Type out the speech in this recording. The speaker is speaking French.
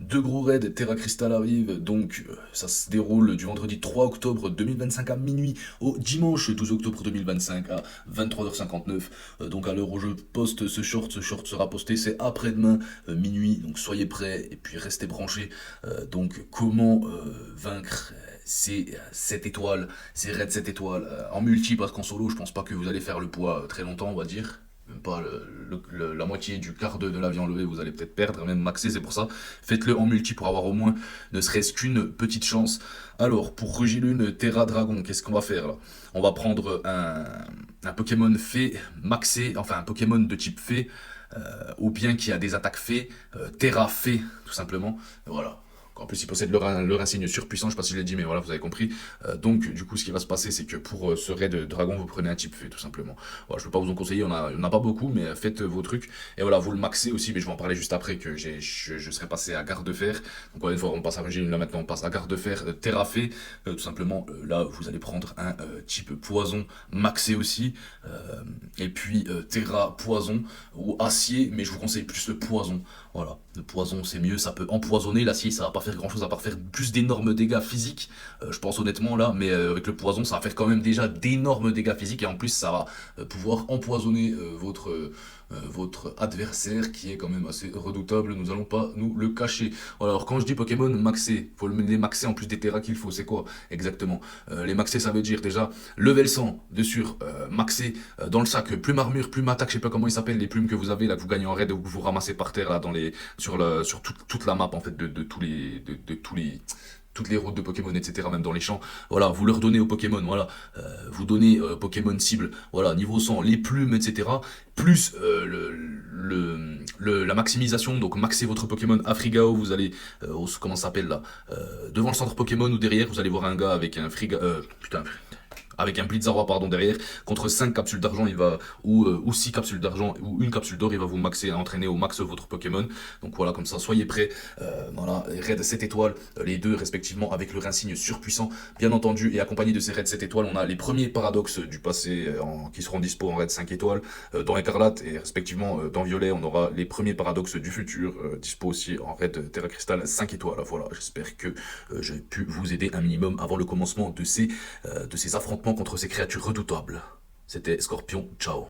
Deux gros raids Terra Crystal arrivent, donc ça se déroule du vendredi 3 octobre 2025 à minuit au dimanche 12 octobre 2025 à 23h59. Donc à l'heure où je poste ce short sera posté, c'est après-demain minuit, donc soyez prêts et puis restez branchés. Donc comment vaincre ces 7 étoiles, ces raids 7 étoiles en multi, parce qu'en solo je pense pas que vous allez faire le poids très longtemps on va dire. Même pas la moitié du quart de la vie enlevée, vous allez peut-être perdre, même maxer, c'est pour ça. Faites-le en multi pour avoir au moins ne serait-ce qu'une petite chance. Alors, pour Rugilune, Terra Dragon, qu'est-ce qu'on va faire là? On va prendre un Pokémon fée maxé, enfin un Pokémon de type fée, ou bien qui a des attaques fées, Terra fée, tout simplement. Voilà. En plus, il possède leur insigne surpuissant, je sais pas si je l'ai dit, mais voilà, vous avez compris. Donc, du coup, ce qui va se passer, c'est que pour ce raid de dragon, vous prenez un type fée, tout simplement. Voilà, je peux pas vous en conseiller, il y en a pas beaucoup, mais faites vos trucs. Et voilà, vous le maxez aussi, mais je vais en parler juste après, que je serai passé à garde de fer. Donc, encore une fois, on passe à régime, là maintenant, on passe à garde de fer, terra fée. Tout simplement, là, vous allez prendre un type poison maxé aussi. Et puis, terra poison ou acier, mais je vous conseille plus le poison. Voilà, le poison c'est mieux, ça peut empoisonner, l'acier ça va pas faire grand chose à part faire plus d'énormes dégâts physiques, je pense honnêtement là, mais avec le poison ça va faire quand même déjà d'énormes dégâts physiques et en plus ça va pouvoir empoisonner votre adversaire qui est quand même assez redoutable, nous allons pas nous le cacher. Voilà, alors quand je dis Pokémon maxé, faut les maxer en plus des terras qu'il faut, c'est quoi exactement? Les maxer ça veut dire déjà level 100 de sur maxé dans le sac, plume armure, plume attaque, je sais pas comment ils s'appellent, les plumes que vous avez là, que vous gagnez en raid ou que vous ramassez par terre là sur toute la map en fait de tous les toutes les routes de Pokémon, etc., même dans les champs. Voilà, vous leur donnez aux Pokémon, voilà, vous donnez Pokémon cible, voilà, niveau 100, les plumes, etc., plus la maximisation, donc maxez votre Pokémon Afrigao, vous allez, comment ça s'appelle là, devant le centre Pokémon ou derrière, vous allez voir un gars avec un Friga, putain, avec un Blitzarrois pardon derrière, contre 5 capsules d'argent, il va ou 6 capsules d'argent ou une capsule d'or, il va vous maxer, entraîner au max votre Pokémon. Donc voilà, comme ça, soyez prêts. Voilà, raid 7 étoiles, les deux respectivement avec le insigne surpuissant, bien entendu, et accompagné de ces raids 7 étoiles, on a les premiers paradoxes du passé qui seront dispo en raid 5 étoiles. Dans Écarlate et respectivement dans Violet, on aura les premiers paradoxes du futur dispo aussi en raid Terra Crystal 5 étoiles. Voilà, j'espère que j'ai pu vous aider un minimum avant le commencement de ces affrontements contre ces créatures redoutables. C'était Scorpion, ciao.